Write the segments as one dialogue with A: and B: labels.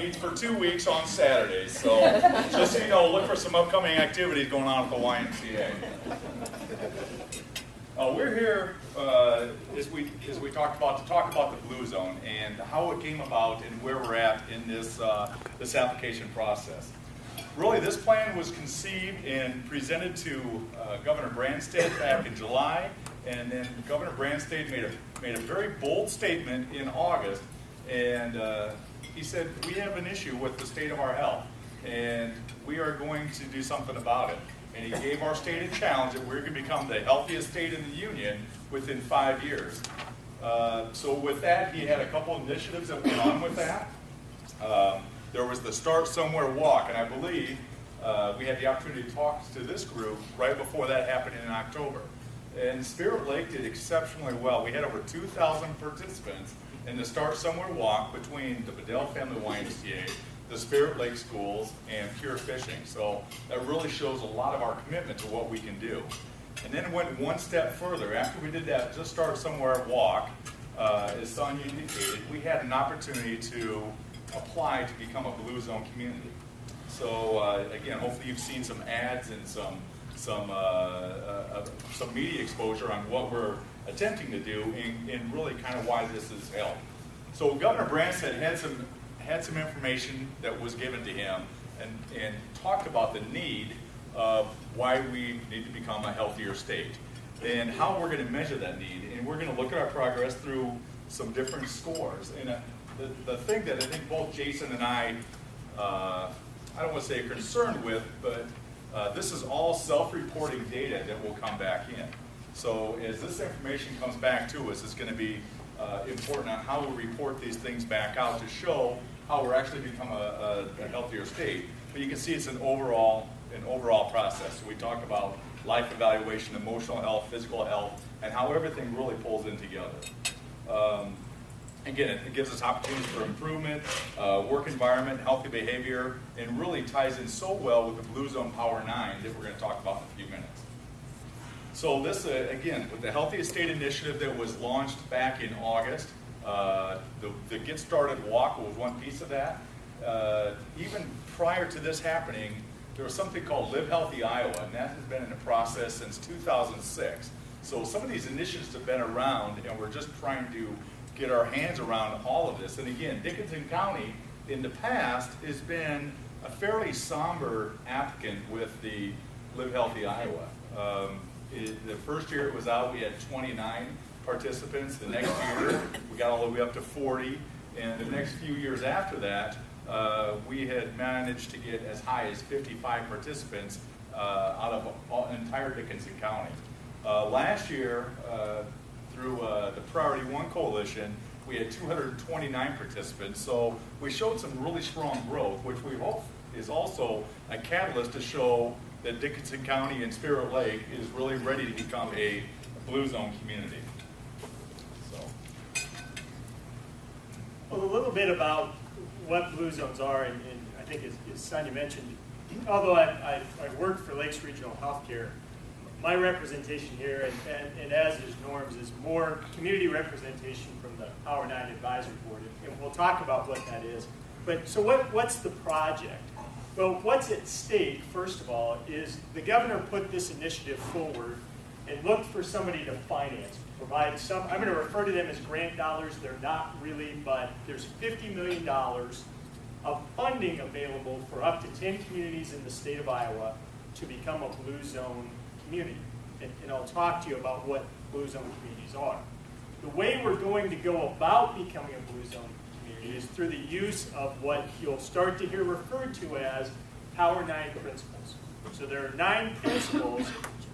A: meets for 2 weeks on Saturdays. So just so you know, look for some upcoming activities going on at the YMCA. We're here, as we talked about, to talk about the Blue Zone and how it came about and where we're at in this application process. Really, this plan was conceived and presented to Governor Branstad back in July, and then Governor Branstad made a very bold statement in August, and he said, we have an issue with the state of our health, and we are going to do something about it. And he gave our state a challenge that we're going to become the healthiest state in the union within 5 years. So with that, he had a couple initiatives that went on with that. There was the Start Somewhere Walk, and I believe we had the opportunity to talk to this group right before that happened in October. And Spirit Lake did exceptionally well. We had over 2,000 participants in the Start Somewhere Walk between the Bedell Family YMCA, the Spirit Lake schools, and Pure Fishing. So that really shows a lot of our commitment to what we can do. And then it went one step further. After we did that Just Start Somewhere Walk, as Sonia indicated, we had an opportunity to apply to become a Blue Zone community. So again, hopefully you've seen some ads and some media exposure on what we're attempting to do and really kind of why this is held. So Governor Branstad had some information that was given to him and talked about the need of why we need to become a healthier state and how we're going to measure that need. And we're going to look at our progress through some different scores. And the thing that I think both Jason and I don't want to say concerned with, but this is all self-reporting data that will come back in. So as this information comes back to us, it's going to be important on how we report these things back out to show how we're actually become a healthier state. But you can see it's an overall process. So we talk about life evaluation, emotional health, physical health, and how everything really pulls in together. Again, it gives us opportunities for improvement, work environment, healthy behavior, and really ties in so well with the Blue Zone Power 9 that we're going to talk about in a few minutes. So this, again, with the Healthiest State Initiative that was launched back in August, the Get Started Walk was one piece of that. Even prior to this happening, there was something called Live Healthy Iowa, and that has been in the process since 2006. So some of these initiatives have been around, and we're just trying to get our hands around all of this. And again, Dickinson County in the past has been a fairly somber applicant with the Live Healthy Iowa. The first year it was out, we had 29 participants. The next year, we got all the way up to 40. And the next few years after that, we had managed to get as high as 55 participants out of entire Dickinson County. Last year, through the Priority One Coalition, we had 229 participants. So we showed some really strong growth, which we hope is also a catalyst to show that Dickinson County and Spirit Lake is really ready to become a Blue Zone community. So.
B: Well, a little bit about what Blue Zones are, and I think as Sonia mentioned, although I worked for Lakes Regional Healthcare, my representation here, and as is Norm's, is more community representation from the Power 9 Advisory Board, and we'll talk about what that is. But so what's the project? Well, what's at stake, first of all, is the governor put this initiative forward and looked for somebody to finance, provide some, I'm going to refer to them as grant dollars, they're not really, but there's $50 million of funding available for up to 10 communities in the state of Iowa to become a Blue Zone community. And I'll talk to you about what Blue Zone communities are. The way we're going to go about becoming a Blue Zone community is through the use of what you'll start to hear referred to as Power 9 principles. So there are 9 principles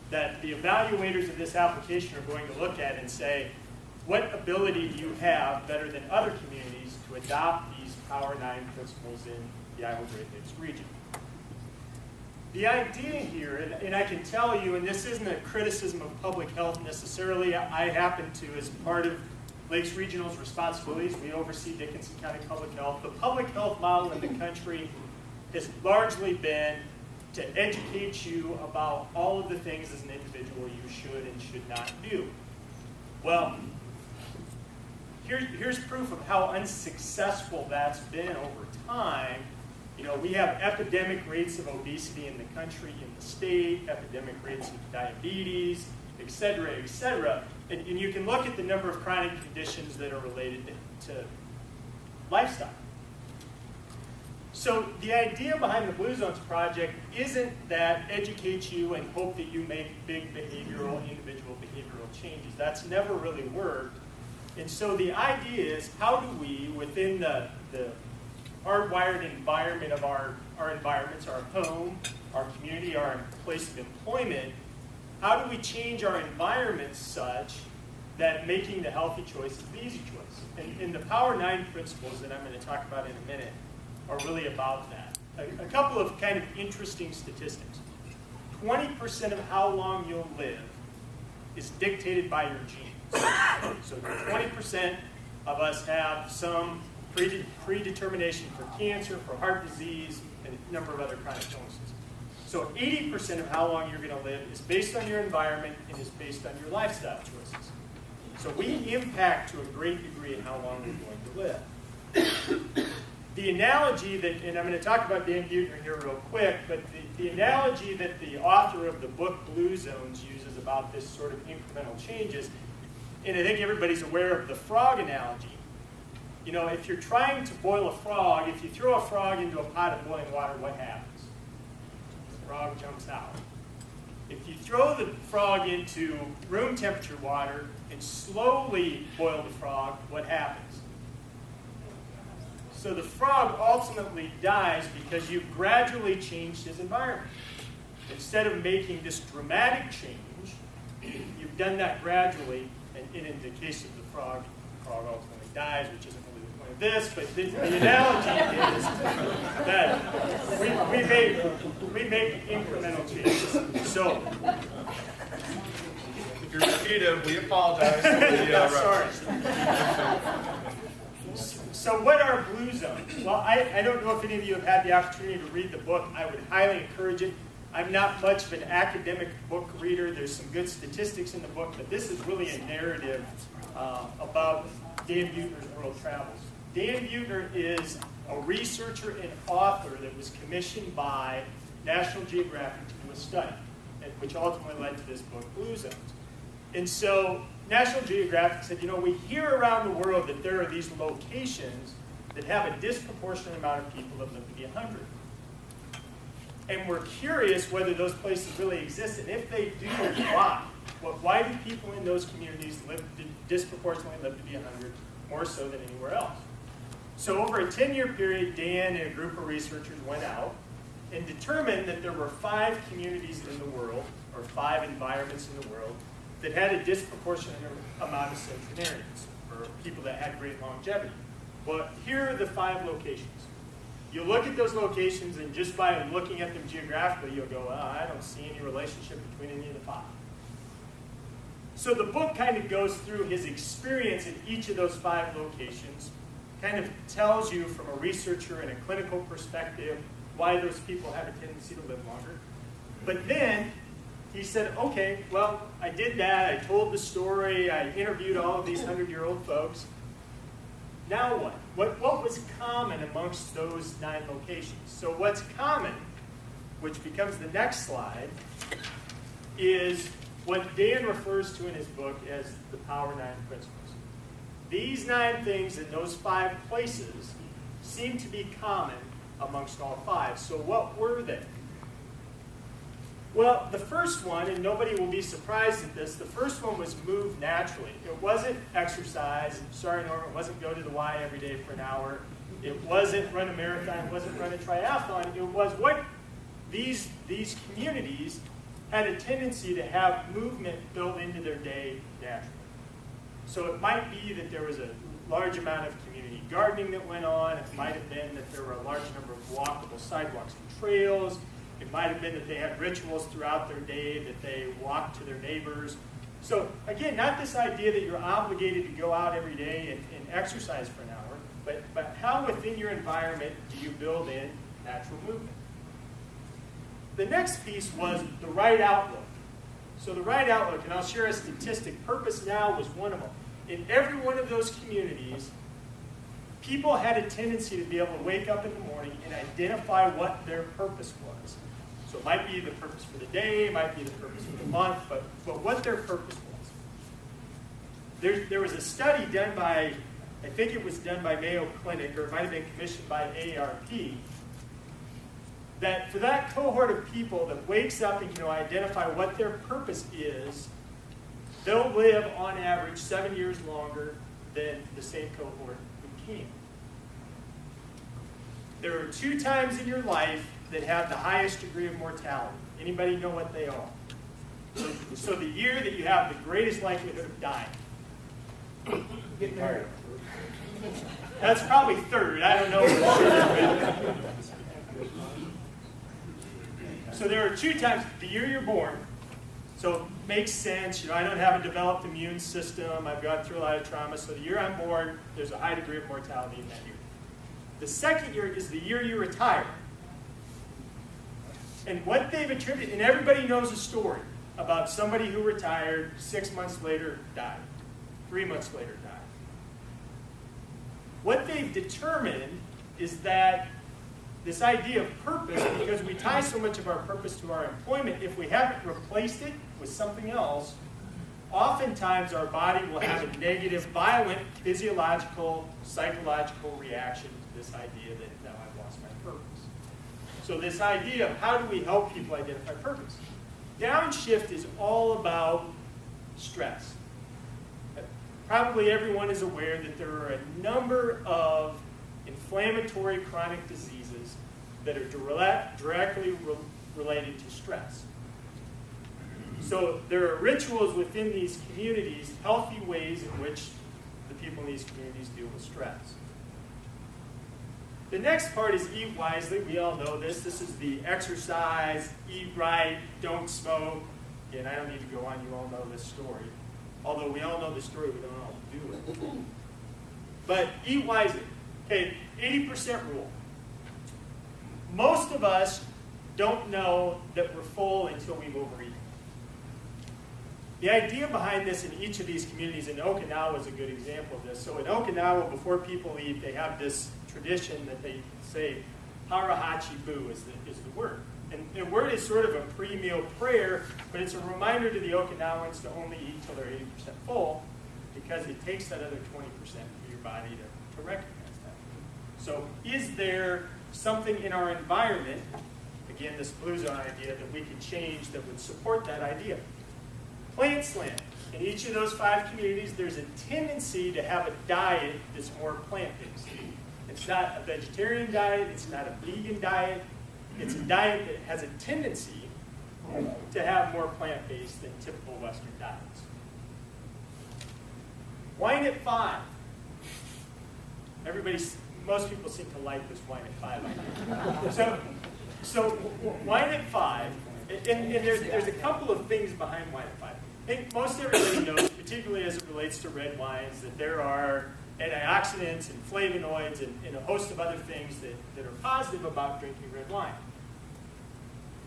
B: that the evaluators of this application are going to look at and say, what ability do you have better than other communities to adopt these Power 9 principles in the Iowa Great Lakes region? The idea here, and I can tell you, and this isn't a criticism of public health necessarily, I happen to, as part of Lakes Regional's responsibilities, we oversee Dickinson County Public Health. The public health model in the country has largely been to educate you about all of the things as an individual you should and should not do. Well, here's proof of how unsuccessful that's been over time. You know, we have epidemic rates of obesity in the country, in the state, epidemic rates of diabetes, et cetera, et cetera. And you can look at the number of chronic conditions that are related to lifestyle. So the idea behind the Blue Zones project isn't that educate you and hope that you make big individual behavioral changes. That's never really worked. And so the idea is, how do we, within the hardwired environment of our environments, our home, our community, our place of employment, how do we change our environment such that making the healthy choice is the easy choice? And the Power 9 principles that I'm going to talk about in a minute are really about that. A couple of kind of interesting statistics. 20% of how long you'll live is dictated by your genes. So 20% of us have some predetermination for cancer, for heart disease, and a number of other chronic illnesses. So 80% of how long you're going to live is based on your environment and is based on your lifestyle choices. So we impact to a great degree in how long we're going to live. The analogy that, and I'm going to talk about Dan Buettner here real quick, but the analogy that the author of the book Blue Zones uses about this sort of incremental changes, and I think everybody's aware of the frog analogy. You know, if you're trying to boil a frog, if you throw a frog into a pot of boiling water, what happens? The frog jumps out. If you throw the frog into room temperature water and slowly boil the frog, what happens? So the frog ultimately dies because you've gradually changed his environment. Instead of making this dramatic change, you've done that gradually, and in the case of the frog ultimately dies, which isn't really the point of this, but the analogy is that we make incremental changes. So,
A: if you're repeated, we apologize.
B: Sorry. So what are Blue Zones? Well, I don't know if any of you have had the opportunity to read the book. I would highly encourage it. I'm not much of an academic book reader. There's some good statistics in the book, but this is really a narrative about Dan Buettner's world travels. Dan Buettner is a researcher and author that was commissioned by National Geographic to do a study, which ultimately led to this book, Blue Zones. And so National Geographic said, you know, we hear around the world that there are these locations that have a disproportionate amount of people that live to be 100. And we're curious whether those places really exist, and if they do, why? Why do people in those communities disproportionately live to be 100, more so than anywhere else? So over a 10-year period, Dan and a group of researchers went out and determined that there were 5 communities in the world, or 5 environments in the world, that had a disproportionate amount of centenarians, or people that had great longevity. Well, here are the 5 locations. You look at those locations, and just by looking at them geographically, you'll go, I don't see any relationship between any of the 5. So the book kind of goes through his experience in each of those 5 locations, kind of tells you from a researcher and a clinical perspective why those people have a tendency to live longer. But then he said, okay, well, I did that, I told the story, I interviewed all of these 100-year-old folks. Now what? What was common amongst those 9 locations? So what's common, which becomes the next slide, is what Dan refers to in his book as the Power 9 principles. These 9 things in those 5 places seem to be common amongst all 5. So what were they? Well, the first one, and nobody will be surprised at this, the first one was move naturally. It wasn't exercise. Sorry, Norma, it wasn't go to the Y every day for an hour. It wasn't run a marathon. It wasn't run a triathlon. It was what these communities had a tendency to have movement built into their day naturally. So it might be that there was a large amount of community gardening that went on. It might have been that there were a large number of walkable sidewalks and trails. It might have been that they had rituals throughout their day, that they walked to their neighbors. So again, not this idea that you're obligated to go out every day and exercise for an hour, but how within your environment do you build in natural movement? The next piece was the right outlook. So the right outlook, and I'll share a statistic, Purpose Now was one of them. in every one of those communities, people had a tendency to be able to wake up in the morning and identify what their purpose was. So it might be the purpose for the day, it might be the purpose for the month, but what their purpose was. There was a study done by, I think it was done by Mayo Clinic, or it might have been commissioned by AARP, that for that cohort of people that wakes up and can identify what their purpose is, they'll live on average 7 years longer than the same cohort who came. There are 2 times in your life that have the highest degree of mortality. Anybody know what they are? So the year that you have the greatest likelihood of dying. Get married. That's probably 3rd. I don't know. So there are 2 times. The year you're born. So it makes sense. I don't have a developed immune system. I've gone through a lot of trauma. So the year I'm born, there's a high degree of mortality in that year. The second year is the year you retire. And what they've attributed, and everybody knows a story about somebody who retired, 6 months later died, 3 months later died. What they've determined is that this idea of purpose, because we tie so much of our purpose to our employment, if we haven't replaced it with something else, oftentimes our body will have a negative, violent, physiological, psychological reaction to this idea that now I've lost my purpose. So this idea of how do we help people identify purpose? Downshift is all about stress. Probably everyone is aware that there are a number of inflammatory chronic diseases that are directly related to stress. So there are rituals within these communities, healthy ways in which the people in these communities deal with stress. The next part is eat wisely. We all know this. This is the exercise, eat right, don't smoke. Again, I don't need to go on. You all know this story. Although we all know the story, we don't all do it. But eat wisely. Okay, 80% rule. Most of us don't know that we're full until we've overeaten. The idea behind this in each of these communities, and Okinawa is a good example of this. So in Okinawa, before people eat, they have this tradition that they say, harahachi bu is the word. And the word is sort of a pre-meal prayer, but it's a reminder to the Okinawans to only eat till they're 80% full, because it takes that other 20% for your body to recognize that. So is there something in our environment, again, this blue zone idea, that we can change that would support that idea? Plant slam. In each of those 5 communities, there's a tendency to have a diet that's more plant-based. It's not a vegetarian diet, it's not a vegan diet, it's a diet that has a tendency to have more plant-based than typical Western diets. Wine at 5. Most people seem to like this wine at 5 idea. So wine at 5, and there's a couple of things behind wine at 5. I think most everybody knows, particularly as it relates to red wines, that there are antioxidants and flavonoids and a host of other things that are positive about drinking red wine.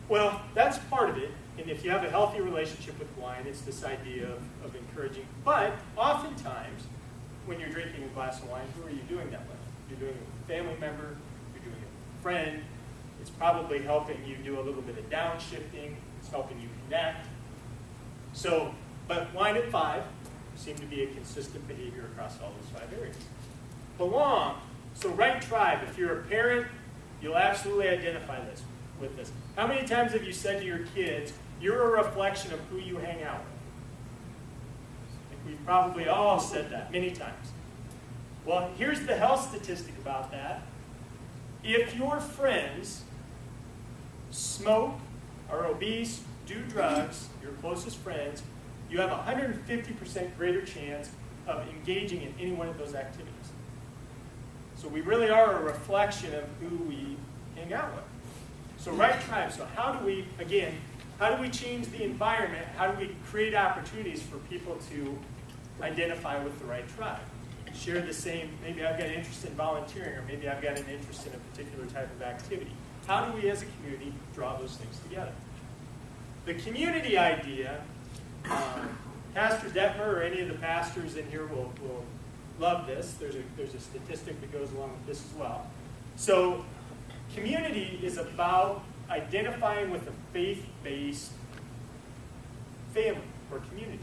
B: Well, that's part of it, and if you have a healthy relationship with wine, it's this idea of encouraging. But oftentimes, when you're drinking a glass of wine, who are you doing that with? You're doing it with a family member, you're doing it with a friend. It's probably helping you do a little bit of downshifting, it's helping you connect. So, but wine at 5 seem to be a consistent behavior across all those 5 areas. Belong. So right tribe, if you're a parent, you'll absolutely identify with this. How many times have you said to your kids, you're a reflection of who you hang out with? I think we've probably all said that many times. Well, here's the health statistic about that. If your friends smoke, are obese, do drugs, your closest friends, you have a 150% greater chance of engaging in any one of those activities. So we really are a reflection of who we hang out with. So right tribe, so how do we change the environment? How do we create opportunities for people to identify with the right tribe? Share the same, maybe I've got an interest in volunteering, or maybe I've got an interest in a particular type of activity. How do we as a community draw those things together? The community idea Pastor Detmer or any of the pastors in here will love this. There's a statistic that goes along with this as well. So community is about identifying with a faith-based family or community.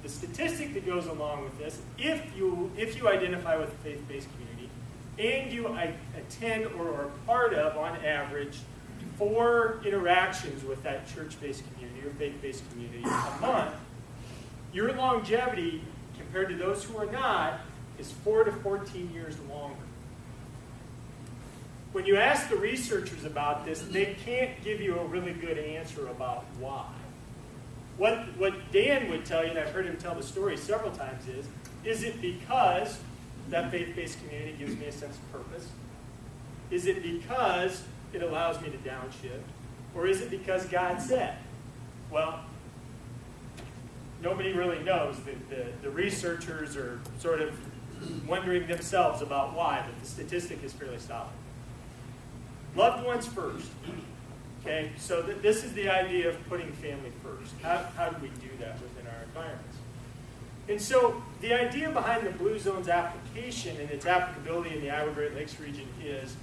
B: The statistic that goes along with this, if you identify with a faith-based community and you attend or are part of, on average, 4 interactions with that church-based community or faith-based community a month, your longevity compared to those who are not is 4 to 14 years longer. When you ask the researchers about this, they can't give you a really good answer about why. What Dan would tell you, and I've heard him tell the story several times, is it because that faith-based community gives me a sense of purpose? Is it because it allows me to downshift? Or is it because God said? Well, nobody really knows. The researchers are sort of wondering themselves about why, but the statistic is fairly solid. Loved ones first. Okay, so this is the idea of putting family first. How do we do that within our environments? And so the idea behind the Blue Zones application and its applicability in the Iowa Great Lakes region is,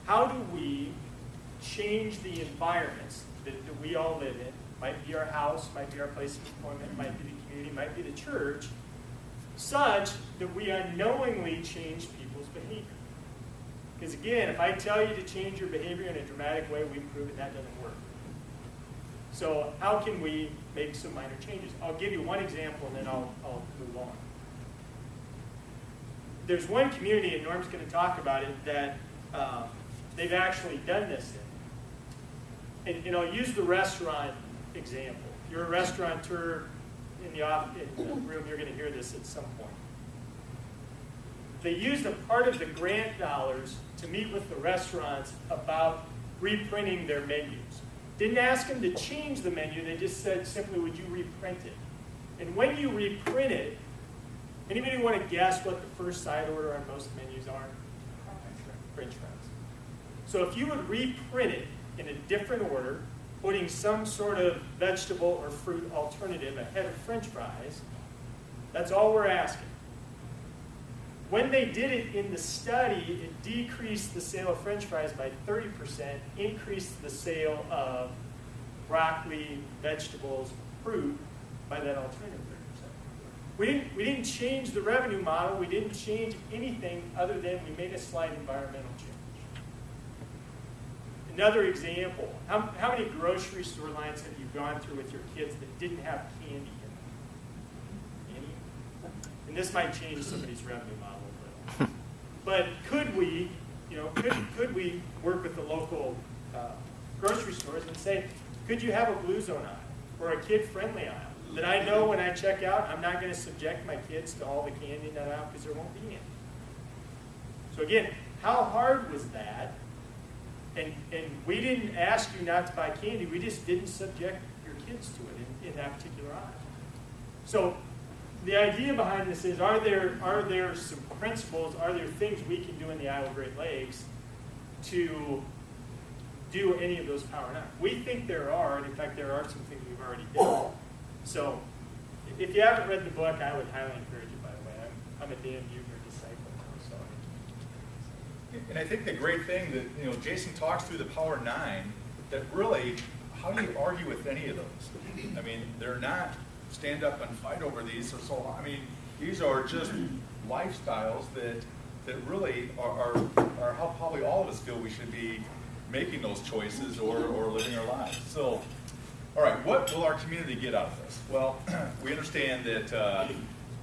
B: how do we change the environments that we all live in? Might be our house, might be our place of employment, might be the community, might be the church, such that we unknowingly change people's behavior. Because again, if I tell you to change your behavior in a dramatic way, we've proven that doesn't work. So how can we make some minor changes? I'll give you one example and then I'll move on. There's one community, and Norm's going to talk about it, that they've actually done this in. And I'll use the restaurant example. If you're a restaurateur in the room, you're going to hear this at some point. They used a part of the grant dollars to meet with the restaurants about reprinting their menus. Didn't ask them to change the menu, they just said simply, would you reprint it? And when you reprint it, anybody want to guess what the first side order on most menus are? French fries. So if you would reprint it in a different order, putting some sort of vegetable or fruit alternative ahead of French fries, that's all we're asking. When they did it in the study, it decreased the sale of French fries by 30%, increased the sale of broccoli, vegetables, fruit by that alternative 30%. We didn't change the revenue model. We didn't change anything other than we made a slight environmental change. Another example, how many grocery store lines have you gone through with your kids that didn't have candy in them? Any? And this might change somebody's revenue model. But could we, could we work with the local grocery stores and say, could you have a Blue Zone aisle or a kid-friendly aisle that I know when I check out, I'm not going to subject my kids to all the candy in that aisle because there won't be any. So again, how hard was that? And we didn't ask you not to buy candy. We just didn't subject your kids to it in that particular aisle. So the idea behind this is, are there some principles, are there things we can do in the Iowa Great Lakes to do any of those Power 9? We think there are, and in fact there are some things we've already done. So if you haven't read the book, I would highly encourage you, by the way. I'm a Dan Buchner disciple now, so.
A: And I think the great thing that, Jason talks through the Power 9, that really, how do you argue with any of those? I mean, they're not stand up and fight over these. So I mean, these are just lifestyles that really are how probably all of us feel we should be making those choices or living our lives. So, all right, what will our community get out of this? Well, we understand that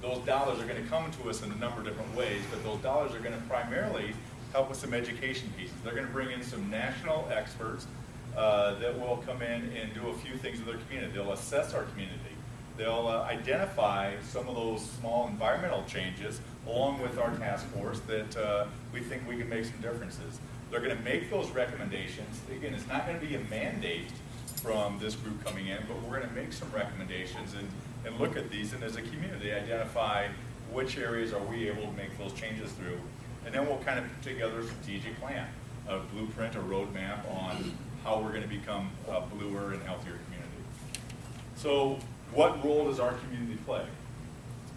A: those dollars are going to come to us in a number of different ways, but those dollars are going to primarily help with some education pieces. They're going to bring in some national experts that will come in and do a few things with their community. They'll assess our community. They'll identify some of those small environmental changes along with our task force that we think we can make some differences. They're going to make those recommendations. Again, it's not going to be a mandate from this group coming in, but we're going to make some recommendations and look at these, and as a community identify which areas are we able to make those changes through. And then we'll kind of put together a strategic plan, a blueprint, a roadmap on how we're going to become a bluer and healthier community. So what role does our community play?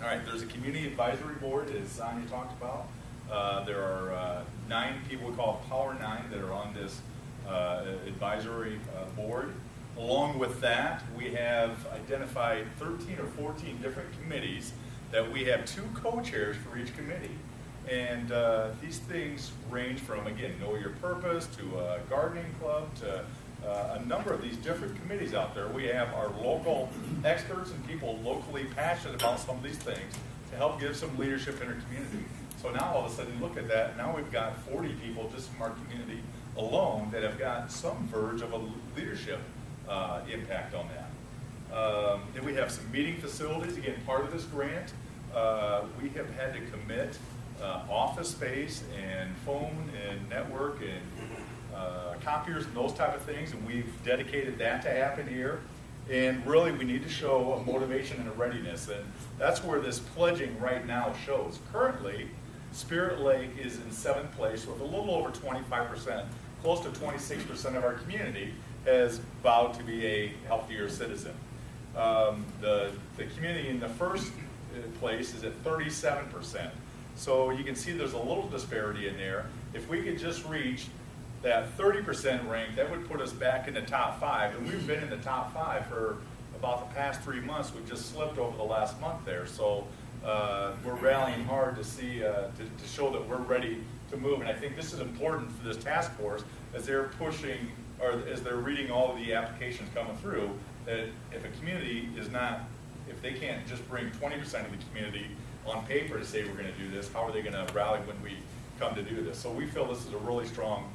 A: All right, there's a community advisory board, as Sonia talked about. There are 9 people, we call Power 9, that are on this advisory board. Along with that, we have identified 13 or 14 different committees that we have 2 co-chairs for each committee. And these things range from, again, Know Your Purpose to a gardening club to a number of these different committees out there. We have our local experts and people locally passionate about some of these things to help give some leadership in our community. So now all of a sudden, look at that, now we've got 40 people just from our community alone that have got some verge of a leadership impact on that. Then we have some meeting facilities. Again, part of this grant, we have had to commit office space and phone and network and copiers and those type of things, and we've dedicated that to happen here. And really, we need to show a motivation and a readiness, and that's where this pledging right now shows. Currently, Spirit Lake is in 7th place with a little over 25%, close to 26% of our community has vowed to be a healthier citizen. The community in the first place is at 37%. So you can see there's a little disparity in there. If we could just reach that 30% rank, that would put us back in the top 5. And we've been in the top 5 for about the past 3 months. We've just slipped over the last month there. So we're rallying hard to see, to show that we're ready to move. And I think this is important for this task force as they're pushing, or as they're reading all of the applications coming through, that if a community is not, if they can't just bring 20% of the community on paper to say we're going to do this, how are they going to rally when we come to do this? So we feel this is a really strong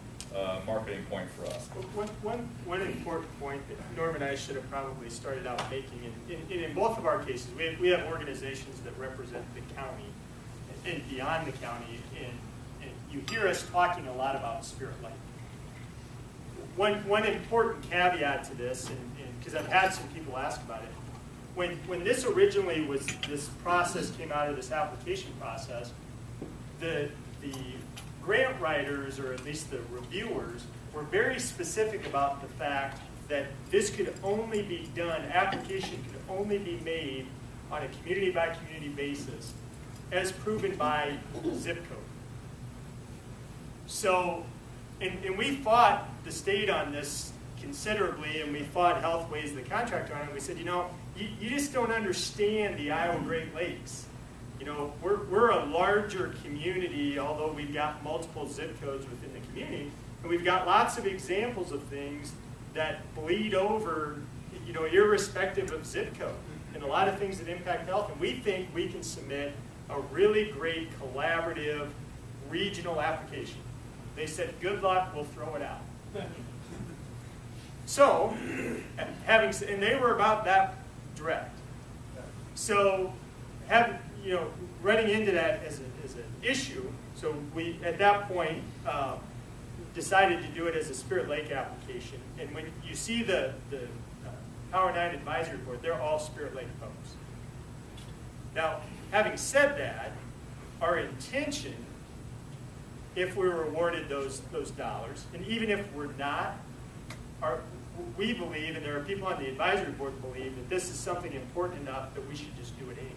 A: marketing point for us.
B: One important point that Norm and I should have probably started out making, in both of our cases, we have organizations that represent the county and beyond the county, and you hear us talking a lot about Spirit Lake. One important caveat to this, and because I've had some people ask about it, when this originally was, this process came out of this application process, the grant writers, or at least the reviewers, were very specific about the fact that this could only be done, application could only be made on a community by community basis as proven by zip code. So, and we fought the state on this considerably, and we fought Healthways, the contractor, on it. We said, you know, you just don't understand the Iowa Great Lakes. You know, we're a larger community, although we've got multiple zip codes within the community, and we've got lots of examples of things that bleed over, you know, irrespective of zip code, and a lot of things that impact health. And we think we can submit a really great collaborative regional application. They said, good luck, we'll throw it out. So, and they were about that direct. So, you know, running into that as an issue, so we, at that point, decided to do it as a Spirit Lake application. And when you see the Power 9 Advisory Board, they're all Spirit Lake folks. Now, having said that, our intention, if we were awarded those dollars, and even if we're not, we believe, and there are people on the advisory board believe, that this is something important enough that we should just do it anyway.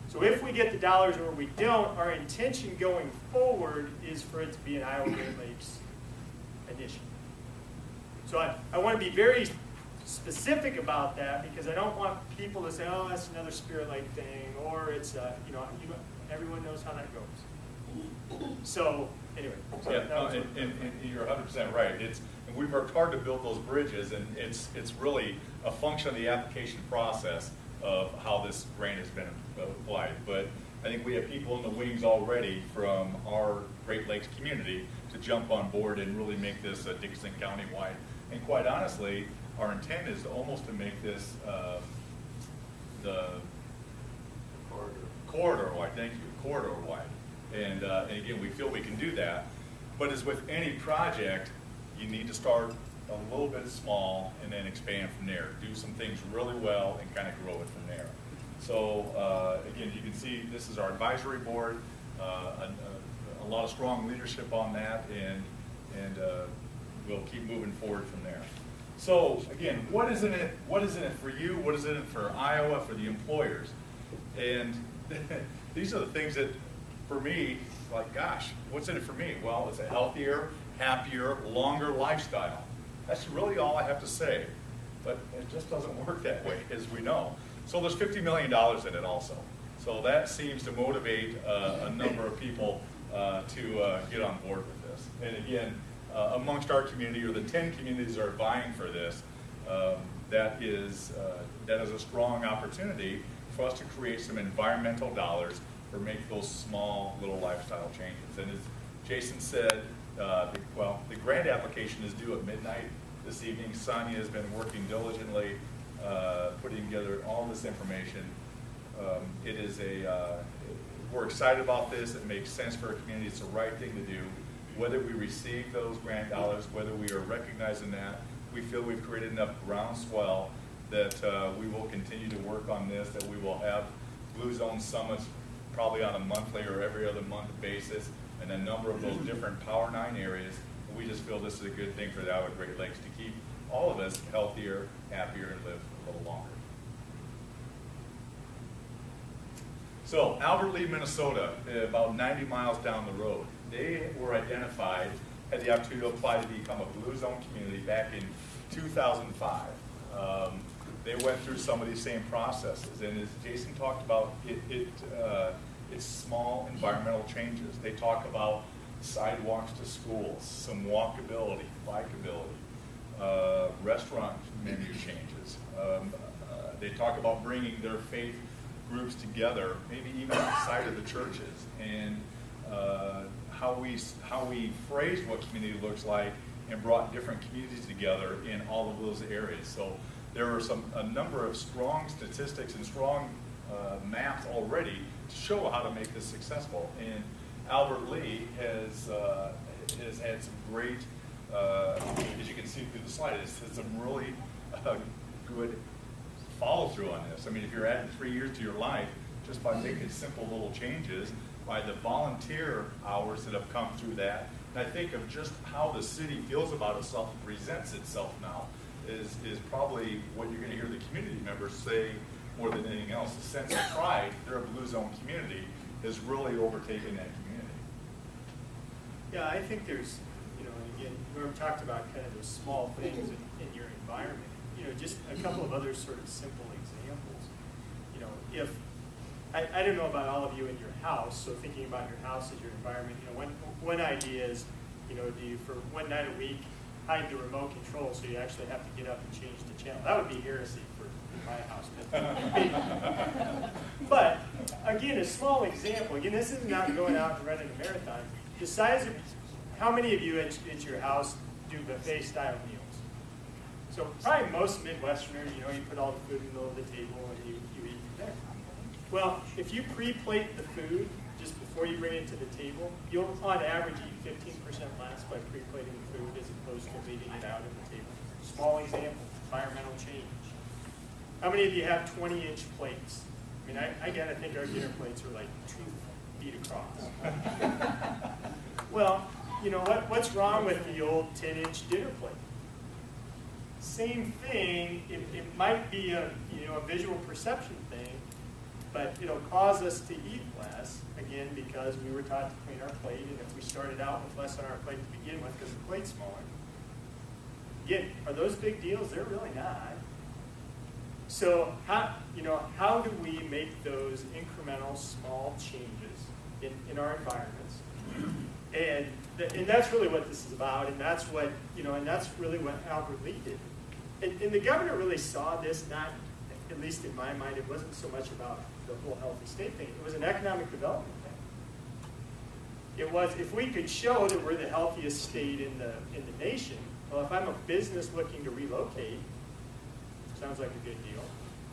B: So if we get the dollars or we don't, our intention going forward is for it to be an Iowa Great Lakes initiative. So I want to be very specific about that, because I don't want people to say, oh, that's another Spirit Lake thing, or it's, you know, everyone knows how that goes. So anyway. So
A: yeah, no, and you're 100% right. And we've worked hard to build those bridges, and it's really a function of the application process of how this grant has been applied. But I think we have people in the wings already from our Great Lakes community to jump on board and really make this Dickinson County wide. And quite honestly, our intent is almost to make this the corridor wide. Thank you, corridor wide. And again, we feel we can do that. But as with any project, you need to start a little bit small and then expand from there. Do some things really well and kind of grow it from there. So again, you can see this is our advisory board, a lot of strong leadership on that, and we'll keep moving forward from there. So again, what is in it for you? What is in it for Iowa, for the employers? And these are the things that, for me, like, gosh, what's in it for me? Well, it's a healthier, happier, longer lifestyle. That's really all I have to say. But it just doesn't work that way, as we know. So there's $50 million in it also. So that seems to motivate a number of people to get on board with this. And again, amongst our community, or the 10 communities that are vying for this, that is a strong opportunity for us to create some environmental dollars for make those small little lifestyle changes. And as Jason said, the grant application is due at midnight this evening. Sonia has been working diligently, putting together all this information. We're excited about this. It makes sense for our community. It's the right thing to do. Whether we receive those grant dollars, whether we are recognizing that, we feel we've created enough groundswell that we will continue to work on this, that we will have Blue Zone summits probably on a monthly or every other month basis, and a number of those different Power 9 areas. We just feel this is a good thing for the Iowa Great Lakes to keep all of us healthier, happier, and live a little longer. So, Albert Lea, Minnesota, about 90 miles down the road. They were identified, had the opportunity to apply to become a Blue Zone community back in 2005. They went through some of these same processes, and as Jason talked about, it's small environmental changes. They talk about sidewalks to schools, some walkability, bikeability, restaurant menu changes. They talk about bringing their faith groups together, maybe even outside of the churches, and how we phrased what community looks like and brought different communities together in all of those areas. So there are a number of strong statistics and strong maps already to show how to make this successful. And Albert Lea has had some great, as you can see through the slide, it's some really good follow through on this. I mean, if you're adding 3 years to your life just by making simple little changes, by the volunteer hours that have come through that, and I think of just how the city feels about itself and presents itself now is probably what you're going to hear the community members say more than anything else. The sense of pride, they're a Blue Zone community, has really overtaken that community.
B: Yeah, I think there's, and again, we talked about kind of those small things in your environment. Just a couple of other sort of simple examples. If I don't know about all of you in your house, so thinking about your house as your environment, one idea is, do you for one night a week hide the remote control so you actually have to get up and change the channel? That would be heresy for my house. But again, a small example. Again, this is not going out and running a marathon. The size of, how many of you at your house do buffet style meals? So probably most Midwesterners, you put all the food in the middle of the table and you eat from there. Well, if you pre-plate the food just before you bring it to the table, you'll on average eat 15% less by pre-plating the food as opposed to leaving it out at the table. Small example, environmental change. How many of you have 20-inch plates? I mean, I think our dinner plates are like 2 feet across. Well, what's wrong with the old 10-inch dinner plate? Same thing, it might be a visual perception thing, but it'll cause us to eat less, again, because we were taught to clean our plate, and if we started out with less on our plate to begin with because the plate's smaller. Again, are those big deals? They're really not. So how do we make those incremental small changes in our environments? And that's really what this is about, and that's what, and that's really what Albert Lea did. And the governor really saw this, not, at least in my mind, it wasn't so much about the whole healthy state thing. It was an economic development thing. It was, if we could show that we're the healthiest state in the nation, well, if I'm a business looking to relocate, sounds like a good deal.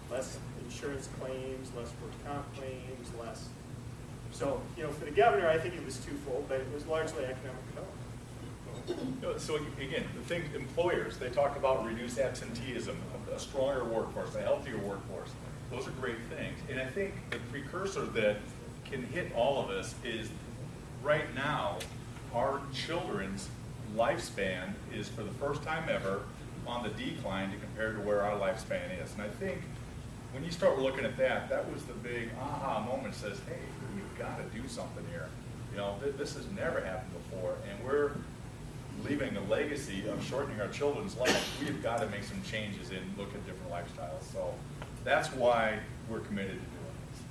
B: Less insurance claims, less work comp claims, less. So, for the governor, I think it was twofold, but it was largely economic development.
A: So again, the thing, employers, they talk about reduced absenteeism, a stronger workforce, a healthier workforce. Those are great things. And I think the precursor that can hit all of us is right now, our children's lifespan is, for the first time ever, on the decline to compare to where our lifespan is. And I think when you start looking at that, that was the big aha moment. Says, hey, you've got to do something here. You know, this has never happened before, and we're leaving a legacy of shortening our children's lives. We've got to make some changes and look at different lifestyles. So that's why we're committed to doing this.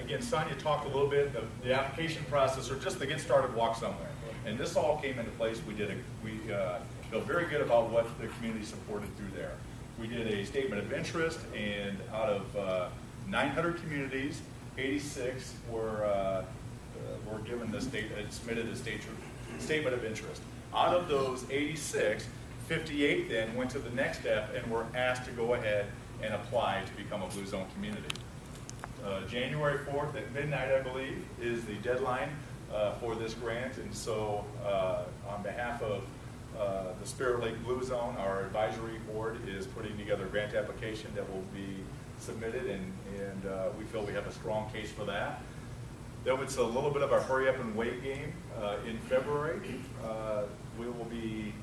A: Again, Sonia talked a little bit of the application process, or just the Get Started Walk Somewhere. And this all came into place. We feel very good about what the community supported through there. We did a statement of interest, and out of 900 communities, 86 were given the submitted a statement of interest. Out of those 86, 58 then went to the next step and were asked to go ahead and apply to become a Blue Zone community. January 4th at midnight, I believe, is the deadline for this grant, and so on behalf of the Spirit Lake Blue Zone, our advisory board is putting together a grant application that will be submitted, and we feel we have a strong case for that. Then it's a little bit of a hurry up and wait game. In February, we will be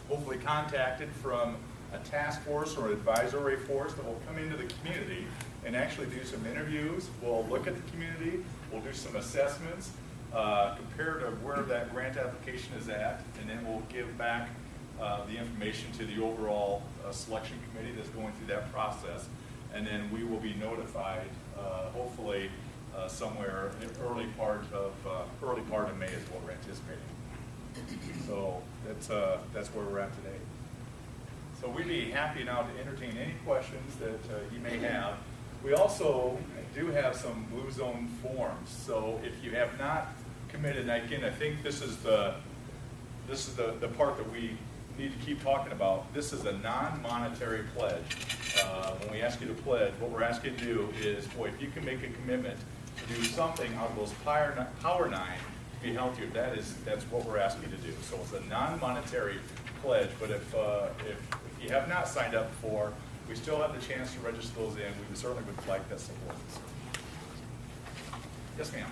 A: hopefully contacted from a task force or advisory force that will come into the community and actually do some interviews. We'll look at the community, we'll do some assessments, compare to where that grant application is at, and then we'll give back the information to the overall selection committee that's going through that process. And then we will be notified, hopefully, somewhere in early part of May is what we're anticipating. So that's where we're at today. So we'd be happy now to entertain any questions that you may have. We also do have some Blue Zone forms. So if you have not committed, and again, I think this is the part that we need to keep talking about. This is a non-monetary pledge. When we ask you to pledge, what we're asking you to do is, boy, if you can make a commitment to do something out of those Power 9 to be healthier, that's what we're asking you to do. So it's a non-monetary pledge, but if you have not signed up before, we still have the chance to register those in. We certainly would like that support. Yes, ma'am.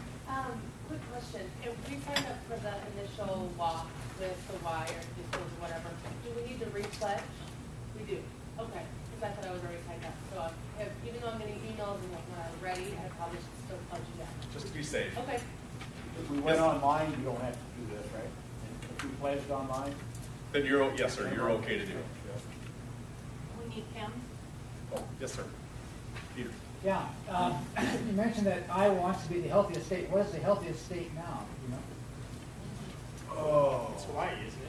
C: Quick question. If we sign up for the initial walk with the Y or the or whatever, do we need to re-pledge? We do. Okay. Because I thought I was already signed up. So even though I'm getting emails and when I'm ready, I probably should still pledge you down.
A: Just to be safe.
C: Okay.
D: If we went online, you don't have to do this, right? If we pledged online?
A: Then yes, sir, you're okay to do it.
C: We need Kim.
A: Oh, yes, sir. Peter.
E: Yeah, you mentioned that Iowa wants to be the healthiest state. What is the healthiest state now? You know?
A: Oh.
B: It's Hawaii, isn't it?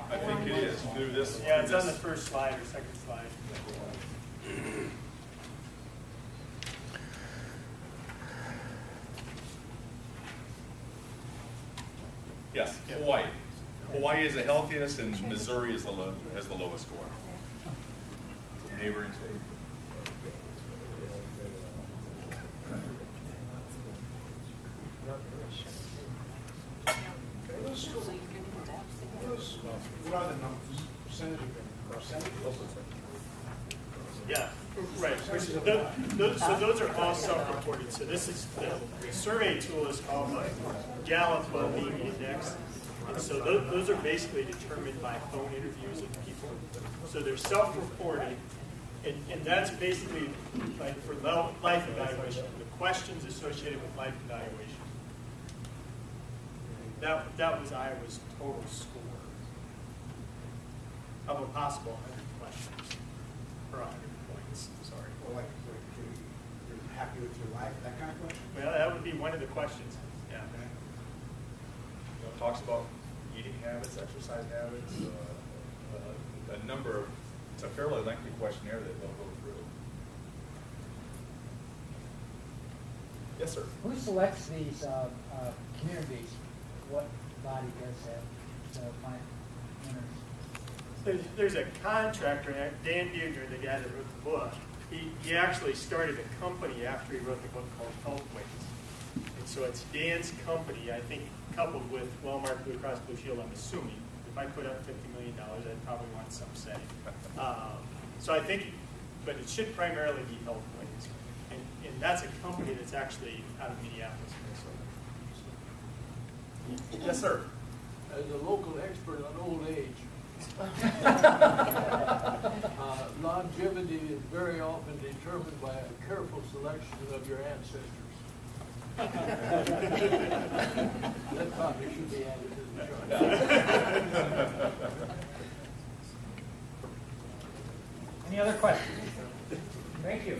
A: I think it is through this.
B: Yeah, it's on the first slide or second slide.
A: Yes, Hawaii. Hawaii is the healthiest, and Missouri is has the lowest score. Neighboring state.
D: What are the numbers? Percentage?
B: Yeah, right. So those are all self-reported. So this is the survey tool is called Gallup Wellbeing Index. And so those are basically determined by phone interviews with people. So they're self-reported, and that's basically like for life evaluation, the questions associated with life evaluation. That was Iowa's total score of a possible 100 questions per 100 points. Sorry.
D: Or like, you're happy with your life, that kind of question?
B: Well, that would be one of the questions. Yeah.
A: It talks about eating habits, exercise habits, a number of, it's a fairly lengthy questionnaire that they'll go through. Yes, sir.
E: Who selects these communities? What body does that find winners?
B: There's a contractor, Dan Bugner, the guy that wrote the book. He actually started a company after he wrote the book called Healthways. And so it's Dan's company, I think, coupled with Wellmark Blue Cross Blue Shield, I'm assuming. If I put up $50 million, I'd probably want some say. So I think, but it should primarily be Healthways. And that's a company that's actually out of Minneapolis, Minnesota.
A: Yes, sir.
F: As a local expert on old age, Longevity is very often determined by a careful selection of your ancestors. That probably should be added to the chart.
E: Any other questions? Thank you.